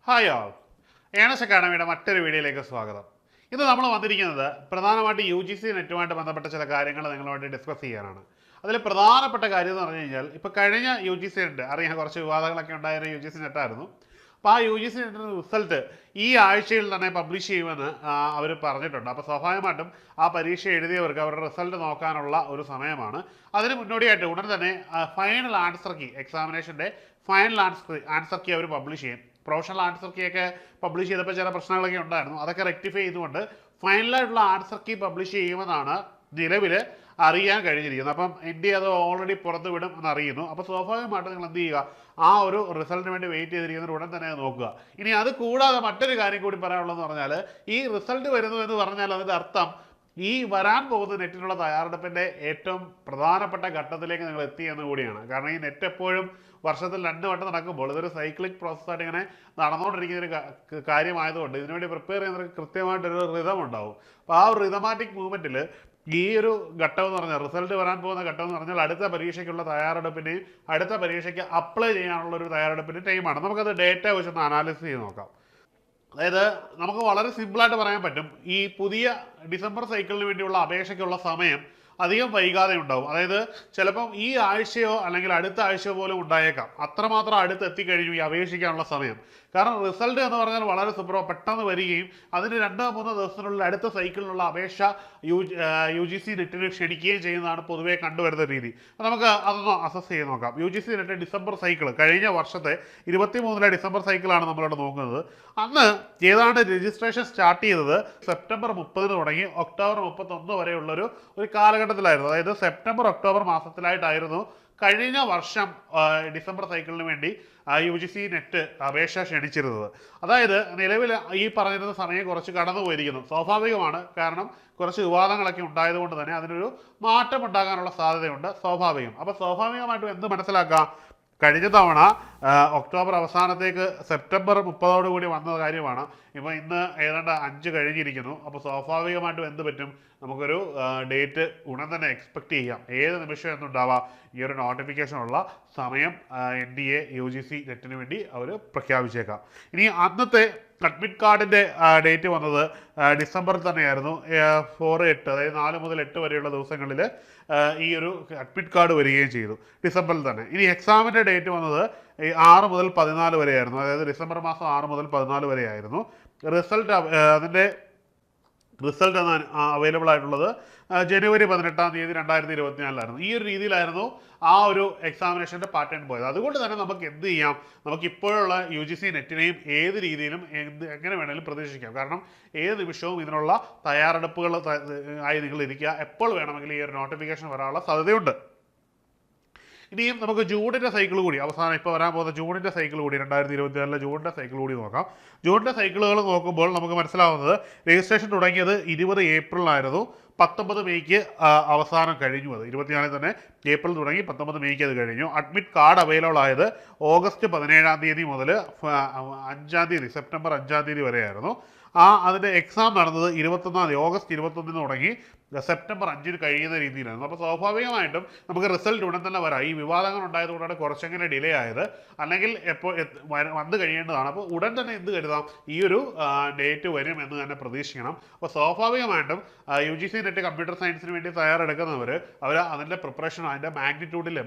Hi ആൾ earnest അക്കാഡമിയുടെ മറ്റൊരു വീഡിയോയിലേക്ക് സ്വാഗതം. ഇന്ന് നമ്മൾ വന്നിരിക്കുന്നത് പ്രധാനമായിട്ട് യു ജി സി നെറ്റുമായിട്ട് ബന്ധപ്പെട്ട ചില കാര്യങ്ങൾ നിങ്ങളുമായിട്ട് ഡിസ്കസ് ചെയ്യാനാണ്. അതിൽ പ്രധാനപ്പെട്ട കാര്യം എന്ന് പറഞ്ഞു കഴിഞ്ഞാൽ ഇപ്പോൾ കഴിഞ്ഞ യു ജി സി നെറ്റ് അറിയാൻ കുറച്ച് വിവാദങ്ങളൊക്കെ ഉണ്ടായിരുന്ന യു ജി സി നെറ്റായിരുന്നു. അപ്പോൾ ആ യു ജി സി നെറ്റിൻ്റെ റിസൾട്ട് ഈ ആഴ്ചയിൽ തന്നെ പബ്ലിഷ് ചെയ്യുമെന്ന് അവർ പറഞ്ഞിട്ടുണ്ട്. അപ്പോൾ സ്വാഭാവികമായിട്ടും ആ പരീക്ഷ എഴുതിയവർക്ക് അവരുടെ റിസൾട്ട് നോക്കാനുള്ള ഒരു സമയമാണ്. അതിന് മുന്നോടിയായിട്ട് ഉടൻ തന്നെ ഫൈനൽ ആൻസർ കീ എക്സാമിനേഷൻ്റെ ഫൈനൽ ആൻസർ കീ അവർ പബ്ലിഷ് ചെയ്യും. പ്രൊഫഷണൽ ആൻസർ കീ ഒക്കെ പബ്ലിഷ് ചെയ്തപ്പോൾ ചില പ്രശ്നങ്ങളൊക്കെ ഉണ്ടായിരുന്നു. അതൊക്കെ റെക്ടിഫൈ ചെയ്തുകൊണ്ട് ഫൈനലായിട്ടുള്ള ആൻസർ കീ പബ്ലിഷ് ചെയ്യുമെന്നാണ് നിലവിൽ അറിയാൻ കഴിഞ്ഞിരിക്കുന്നത്. അപ്പം ഇന്ത്യ അത് ഓൾറെഡി പുറത്ത് വിടും എന്നറിയുന്നു. അപ്പോൾ സ്വാഭാവികമായിട്ട് നിങ്ങൾ എന്ത് ചെയ്യുക, ആ ഒരു റിസൾട്ടിന് വേണ്ടി വെയിറ്റ് ചെയ്തിരിക്കുന്നവർ ഉടൻ തന്നെ നോക്കുക. ഇനി അത് കൂടാതെ മറ്റൊരു കാര്യം കൂടി പറയാനുള്ളതെന്ന് പറഞ്ഞാൽ, ഈ റിസൾട്ട് വരുന്നു എന്ന് പറഞ്ഞാൽ അതിൻ്റെ അർത്ഥം ഈ വരാൻ പോകുന്ന നെറ്റിനുള്ള തയ്യാറെടുപ്പിൻ്റെ ഏറ്റവും പ്രധാനപ്പെട്ട ഘട്ടത്തിലേക്ക് നിങ്ങൾ എത്തിയെന്ന് കൂടിയാണ്. കാരണം ഈ നെറ്റ് എപ്പോഴും വർഷത്തിൽ 2 വട്ടം നടക്കുമ്പോൾ ഇതൊരു സൈക്ലിക് പ്രോസസ്സായിട്ട് ഇങ്ങനെ നടന്നുകൊണ്ടിരിക്കുന്ന ഒരു കാര്യമായതുകൊണ്ട് ഇതിനുവേണ്ടി പ്രിപ്പയർ ചെയ്യുന്നവർക്ക് കൃത്യമായിട്ടൊരു റിതം ഉണ്ടാവും. അപ്പോൾ ആ ഒരു റിതമാറ്റിക് മൂവ്മെൻറ്റിൽ ഈ ഒരു ഘട്ടം എന്ന് പറഞ്ഞാൽ, റിസൾട്ട് വരാൻ പോകുന്ന ഘട്ടം എന്ന് പറഞ്ഞാൽ അടുത്ത പരീക്ഷയ്ക്കുള്ള തയ്യാറെടുപ്പിൻ്റെയും അടുത്ത പരീക്ഷയ്ക്ക് അപ്ലൈ ചെയ്യാനുള്ള ഒരു തയ്യാറെടുപ്പിൻ്റെ ടൈമാണ്. നമുക്കത് ഡേറ്റ വെച്ചൊന്ന് അനാലിസിസ് ചെയ്ത് നോക്കാം. അതായത് നമുക്ക് വളരെ സിമ്പിളായിട്ട് പറയാൻ പറ്റും, ഈ പുതിയ ഡിസംബർ സൈക്കിളിന് വേണ്ടിയുള്ള അപേക്ഷയ്ക്കുള്ള സമയം അധികം വൈകാതെ ഉണ്ടാവും. അതായത് ചിലപ്പം ഈ ആഴ്ചയോ അല്ലെങ്കിൽ അടുത്ത ആഴ്ചയോ പോലും ഉണ്ടായേക്കാം. അത്രമാത്രം അടുത്ത് എത്തിക്കഴിഞ്ഞു ഈ അപേക്ഷിക്കാനുള്ള സമയം. കാരണം റിസൾട്ട് എന്ന് പറഞ്ഞാൽ വളരെ പെട്ടെന്ന് വരികയും അതിന് 2-3 ദിവസത്തിനുള്ളിൽ അടുത്ത സൈക്കിളിനുള്ള അപേക്ഷ യു ജി സി നെറ്റിന് ക്ഷണിക്കുകയും ചെയ്യുന്നതാണ് പൊതുവേ കണ്ടുവരുന്ന രീതി. അപ്പോൾ നമുക്ക് അതൊന്ന് അസസ് ചെയ്ത് നോക്കാം. U G C NET December cycle കഴിഞ്ഞ വർഷത്തെ 23 ഡിസംബർ സൈക്കിളാണ് നമ്മളിവിടെ നോക്കുന്നത്. അന്ന് ഏതാണ്ട് രജിസ്ട്രേഷൻ സ്റ്റാർട്ട് ചെയ്തത് സെപ്റ്റംബർ 30 തുടങ്ങി ഒക്ടോബർ 31 വരെയുള്ളൊരു കാലഘട്ടത്തിലായിരുന്നു. അതായത് സെപ്റ്റംബർ ഒക്ടോബർ മാസത്തിലായിട്ടായിരുന്നു കഴിഞ്ഞ വർഷം ഡിസംബർ സൈക്കിളിന് വേണ്ടി യു ജി സി നെറ്റ് അപേക്ഷ ക്ഷണിച്ചിരുന്നത്. അതായത് നിലവിൽ ഈ പറഞ്ഞിരുന്ന സമയം കുറച്ച് കടന്നു പോയിരിക്കുന്നു. സ്വാഭാവികമാണ്, കാരണം കുറച്ച് വിവാദങ്ങളൊക്കെ ഉണ്ടായതുകൊണ്ട് തന്നെ അതിനൊരു മാറ്റം ഉണ്ടാകാനുള്ള സാധ്യതയുണ്ട്. സ്വാഭാവികം. അപ്പോൾ സ്വാഭാവികമായിട്ടും എന്ത് മനസ്സിലാക്കാം, കഴിഞ്ഞ തവണ ഒക്ടോബർ അവസാനത്തേക്ക് സെപ്റ്റംബർ 30 കൂടി വന്ന കാര്യമാണ്. ഇപ്പോൾ ഇന്ന് ഏതാണ്ട് 5 കഴിഞ്ഞിരിക്കുന്നു. അപ്പോൾ സ്വാഭാവികമായിട്ടും എന്ത് പറ്റും, നമുക്കൊരു ഡേറ്റ് ഉടൻ തന്നെ എക്സ്പെക്റ്റ് ചെയ്യാം. ഏത് നിമിഷം എന്നുണ്ടാവാം ഈ ഒരു നോട്ടിഫിക്കേഷനുള്ള സമയം NDA യു ജി സി നെറ്റിന് വേണ്ടി അവർ പ്രഖ്യാപിച്ചേക്കാം. ഇനി അന്നത്തെ അഡ്മിറ്റ് കാർഡിൻ്റെ ഡേറ്റ് വന്നത് ഡിസംബറിൽ തന്നെയായിരുന്നു. 4-8 അതായത് 4 മുതൽ 8 വരെയുള്ള ദിവസങ്ങളിൽ ഈ ഒരു അഡ്മിറ്റ് കാർഡ് വരികയും ചെയ്തു ഡിസംബറിൽ തന്നെ. ഇനി എക്സാമിൻ്റെ ഡേറ്റ് വന്നത് 6 മുതൽ 14 വരെയായിരുന്നു. അതായത് ഡിസംബർ മാസം 6 മുതൽ 14 വരെയായിരുന്നു. അതിൻ്റെ റിസൾട്ട് അവൈലബിൾ ആയിട്ടുള്ളത് ജനുവരി 18 തീയതി 2024 ഈ ഒരു രീതിയിലായിരുന്നു ആ ഒരു എക്സാമിനേഷൻ്റെ പാറ്റേൺ പോയത്. അതുകൊണ്ട് തന്നെ നമുക്ക് എന്ത് ചെയ്യാം, നമുക്ക് ഇപ്പോഴുള്ള യു ജി സി നെറ്റിനെയും ഏത് രീതിയിലും എങ്ങനെ വേണമെങ്കിലും പ്രതീക്ഷിക്കാം. കാരണം ഏത് നിമിഷവും ഇതിനുള്ള തയ്യാറെടുപ്പുകൾ ആയി നിങ്ങൾ ഇരിക്കുക. എപ്പോൾ വേണമെങ്കിലും ഈ ഒരു നോട്ടിഫിക്കേഷൻ വരാനുള്ള സാധ്യതയുണ്ട്. ഇനിയും നമുക്ക് ജൂണിൻ്റെ സൈക്കിൾ കൂടി അവസാനം ഇപ്പോൾ വരാൻ പോകുന്ന ജൂണിൻ്റെ സൈക്കിൾ കൂടി 2024 ജൂണിൻ്റെ സൈക്കിൾ കൂടി നോക്കാം. ജൂണിൻ്റെ സൈക്കിളുകൾ നോക്കുമ്പോൾ നമുക്ക് മനസ്സിലാവുന്നത് രജിസ്ട്രേഷൻ തുടങ്ങിയത് 20 ഏപ്രിലായിരുന്നു. 19 മെയ്ക്ക് അവസാനം കഴിഞ്ഞു. അത് 24 തന്നെ ഏപ്രിൽ തുടങ്ങി 19 മെയ്ക്ക് അത് കഴിഞ്ഞു. അഡ്മിറ്റ് കാർഡ് അവൈലബിൾ ആയത് ഓഗസ്റ്റ് 17 തീയതി മുതൽ 5 തീയതി സെപ്റ്റംബർ 5 തീയതി വരെയായിരുന്നു. അതിൻ്റെ എക്സാം നടന്നത് 21 ഓഗസ്റ്റ് 21 തുടങ്ങി സെപ്റ്റംബർ 5 കഴിയുന്ന രീതിയിലായിരുന്നു. അപ്പോൾ സ്വാഭാവികമായിട്ടും നമുക്ക് റിസൾട്ട് ഉടൻ തന്നെ വരാം. ഈ വിവാദങ്ങൾ ഉണ്ടായതുകൊണ്ടാണ് കുറച്ചെങ്ങനെ ഡിലേ ആയത്, അല്ലെങ്കിൽ എപ്പോൾ വന്നു കഴിയേണ്ടതാണ്. അപ്പോൾ ഉടൻ തന്നെ എന്ത് കരുതാം, ഈ ഒരു ഡേറ്റ് വരും എന്ന് തന്നെ പ്രതീക്ഷിക്കണം. അപ്പോൾ സ്വാഭാവികമായിട്ടും U G C NET computer സയൻസിന് വേണ്ടി തയ്യാറെടുക്കുന്നവർ അതിൻ്റെ പ്രിപ്പറേഷൻ അതിൻ്റെ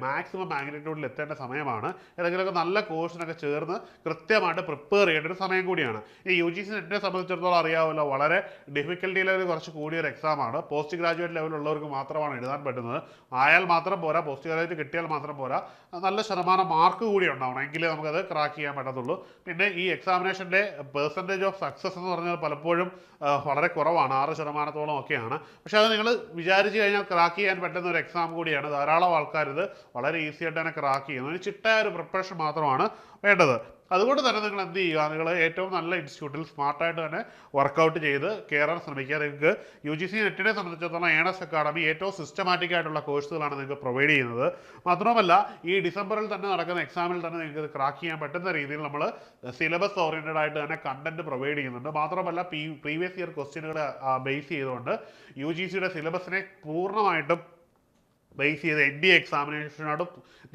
മാക്സിമം മാഗ്നിറ്റ്യൂഡിൽ എത്തേണ്ട സമയമാണ്. ഏതെങ്കിലുമൊക്കെ നല്ല കോഴ്സിനൊക്കെ ചേർന്ന് കൃത്യമായിട്ട് പ്രിപ്പയർ ചെയ്യേണ്ട ഒരു സമയം കൂടിയാണ്. ഈ യു ജി സി നെറ്റിനെ സംബന്ധിച്ചിടത്തോളം അറിയാമല്ലോ, വളരെ ഡിഫിക്കൽട്ടി ലെവൽ കുറച്ച് കൂടിയൊരു എക്സാമാണ്. പോസ്റ്റ് ഗ്രാജുവേറ്റ് ലെവലുള്ളവർക്ക് മാത്രമാണ് എഴുതാൻ പറ്റുന്നത്. ആയാൽ മാത്രം പോരാ, പോസ്റ്റ് ഗ്രാജുവേറ്റ് കിട്ടിയാൽ മാത്രം പോരാ, നല്ല ശതമാനം മാർക്ക് കൂടി ഉണ്ടാവണം, എങ്കിലേ നമുക്കത് ക്രാക്ക് ചെയ്യാൻ പറ്റത്തുള്ളൂ. പിന്നെ ഈ എക്സാമിനേഷൻ്റെ പെർസെൻറ്റേജ് ഓഫ് സക്സസ് എന്ന് പറഞ്ഞാൽ പലപ്പോഴും വളരെ കുറവാണ്, 6% ഒക്കെയാണ്. പക്ഷേ അത് നിങ്ങൾ വിചാരിച്ച് കഴിഞ്ഞാൽ ക്രാക്ക് ചെയ്യാൻ പറ്റുന്ന ഒരു എക്സാം കൂടിയാണ്. ധാരാളം ആൾക്കാർ ഇത് വളരെ ഈസി ആയിട്ട് തന്നെ ക്രാക്ക് ചെയ്യുന്നു. ഒരു ചിട്ടയായ ഒരു പ്രിപ്പറേഷൻ മാത്രമാണ് വേണ്ടത്. അതുകൊണ്ട് തന്നെ നിങ്ങൾ എന്ത് ചെയ്യുക, നിങ്ങൾ ഏറ്റവും നല്ല ഇൻസ്റ്റിറ്റ്യൂട്ടിൽ സ്മാർട്ടായിട്ട് തന്നെ വർക്കൗട്ട് ചെയ്ത് കയറാൻ ശ്രമിക്കുക. നിങ്ങൾക്ക് യു ജി സി നെറ്റിനെ സംബന്ധിച്ചിടത്തോളം ഏണസ് അക്കാഡമി ഏറ്റവും സിസ്റ്റമാറ്റിക് ആയിട്ടുള്ള കോഴ്സുകളാണ് നിങ്ങൾക്ക് പ്രൊവൈഡ് ചെയ്യുന്നത്. മാത്രമല്ല ഈ ഡിസംബറിൽ തന്നെ നടക്കുന്ന എക്സാമിൽ തന്നെ നിങ്ങൾക്ക് ക്രാക്ക് ചെയ്യാൻ പറ്റുന്ന രീതിയിൽ നമ്മൾ സിലബസ് ഓറിയൻറ്റഡ് ആയിട്ട് തന്നെ കണ്ടന്റ് പ്രൊവൈഡ് ചെയ്യുന്നുണ്ട്. മാത്രമല്ല പ്രീവിയസ് ഇയർ ക്വസ്റ്റ്യനുകൾ ബേസ് ചെയ്തുകൊണ്ട് യു ജി സിയുടെ സിലബസിനെ പൂർണ്ണമായിട്ടും ബേസ് ചെയ്ത് NDA എക്സാമിനേഷനോട്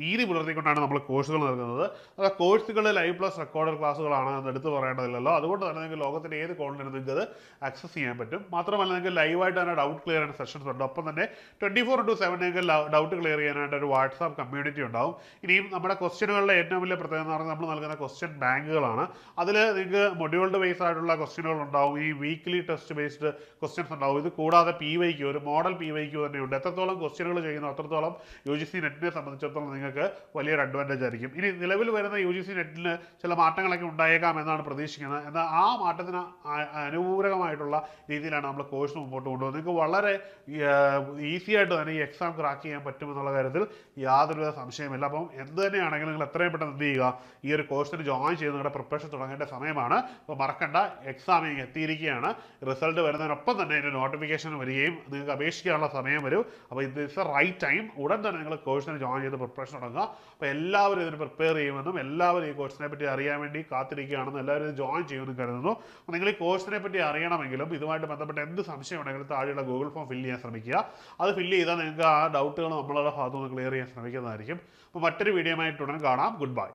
നീതി പുലർത്തിക്കൊണ്ടാണ് നമ്മൾ കോഴ്സുകൾ നൽകുന്നത്. അത് കോഴ്സുകൾ ലൈവ് പ്ലസ് റെക്കോർഡഡ് ക്ലാസ്സുകളാണ് എന്ന് എടുത്ത് പറയേണ്ടതില്ലല്ലോ. അതുകൊണ്ട് തന്നെ നിങ്ങൾക്ക് ലോകത്തിൻ്റെ ഏത് കോണിലും നിങ്ങൾക്ക് അത് ആക്സസ് ചെയ്യാൻ പറ്റും. മാത്രമല്ല നിങ്ങൾക്ക് ലൈവായിട്ട് തന്നെ ഡൗട്ട് ക്ലിയർ ചെയ്യുന്ന സെഷൻസ് ഉണ്ട്. ഒപ്പം തന്നെ 24/7 നിങ്ങൾക്ക് ഡൗട്ട് ക്ലിയർ ചെയ്യാനായിട്ട് ഒരു വാട്സാപ്പ് കമ്മ്യൂണിറ്റി ഉണ്ടാവും. ഇനിയും നമ്മുടെ ക്വസ്റ്റ്യനുകളുടെ ഏറ്റവും വലിയ പ്രത്യേകത എന്ന് പറഞ്ഞാൽ നമ്മൾ നൽകുന്ന ക്വസ്റ്റ്യൻ ബാങ്കുകളാണ്. അതിൽ നിങ്ങൾക്ക് മൊഡ്യൂൾഡ് ബേസ് ആയിട്ടുള്ള ക്വസ്റ്റ്യനുകൾ ഉണ്ടാവും, ഈ വീക്ക്ലി ടെസ്റ്റ് ബേസ്ഡ് ക്വസ്റ്റ്യൻസ് ഉണ്ടാവും. ഇത് കൂടാതെ PYQ, ഒരു മോഡൽ PYQ തന്നെയുണ്ട്. എത്രത്തോളം ക്വസ്റ്റ്യനുകൾ ചെയ്യുന്നു അത്രത്തോളം UGC നെറ്റിനെ സംബന്ധിച്ചിടത്തോളം നിങ്ങൾക്ക് വലിയൊരു അഡ്വാൻറ്റേജ് ആയിരിക്കും. ഇനി നിലവിൽ വരുന്ന UGC നെറ്റിന് ചില മാറ്റങ്ങളൊക്കെ ഉണ്ടായേക്കാം എന്നാണ് പ്രതീക്ഷിക്കുന്നത്. എന്നാൽ ആ മാറ്റത്തിന് അനുകൂലമായിട്ടുള്ള രീതിയിലാണ് നമ്മൾ കോഴ്സ് മുമ്പോട്ട് കൊണ്ടുപോകുന്നത്. നിങ്ങൾക്ക് വളരെ ഈസി ആയിട്ട് തന്നെ ഈ എക്സാം ക്രാക്ക് ചെയ്യാൻ പറ്റുമെന്നുള്ള കാര്യത്തിൽ യാതൊരുവിധ സംശയമില്ല. അപ്പം എന്ത് തന്നെയാണെങ്കിലും നിങ്ങൾ എത്രയും പെട്ടെന്ന് എന്ത് ചെയ്യുക, ഈ ഒരു കോഴ്സിന് ജോയിൻ ചെയ്ത് നിങ്ങളുടെ പ്രിപ്പറേഷൻ തുടങ്ങേണ്ട സമയമാണ്. അപ്പോൾ മറക്കണ്ട, എക്സാം എത്തിയിരിക്കുകയാണ്. റിസൾട്ട് വരുന്നതിനൊപ്പം തന്നെ അതിൻ്റെ നോട്ടിഫിക്കേഷൻ വരികയും നിങ്ങൾക്ക് അപേക്ഷിക്കാനുള്ള സമയം വരും. അപ്പോൾ ഇത് ഇസ് എ റൈറ്റ് ടൈം. ഉടൻ തന്നെ നിങ്ങൾ കോഴ്സിന് ജോയിൻ ചെയ്ത് പ്രിപ്പറേഷൻ തുടങ്ങുക. അപ്പോൾ എല്ലാവരും ഇതിന് പ്രിപ്പയർ ചെയ്യുമെന്നും എല്ലാവരും ഈ കോഴ്സിനെ പറ്റി അറിയാൻ വേണ്ടി കാത്തിരിക്കുകയാണെന്നും എല്ലാവരും ഇത് ജോയിൻ ചെയ്യുമെന്നും കരുതുന്നു. അപ്പോൾ നിങ്ങൾ ഈ കോഴ്സിനെ പറ്റി അറിയണമെങ്കിലും ഇതുമായിട്ട് ബന്ധപ്പെട്ട എന്ത് സംശയം ഉണ്ടെങ്കിലും താഴെയുള്ള ഗൂഗിൾ ഫോം ഫില്ല് ചെയ്യാൻ ശ്രമിക്കുക. അത് ഫില്ല് ചെയ്താൽ നിങ്ങൾക്ക് ആ ഡൗട്ടുകൾ നമ്മളുടെ ഭാഗത്തുനിന്ന് ക്ലിയർ ചെയ്യാൻ ശ്രമിക്കുന്നതായിരിക്കും. അപ്പോൾ മറ്റൊരു വീഡിയോ ആയിട്ട് ഉടൻ കാണാം. Good bye.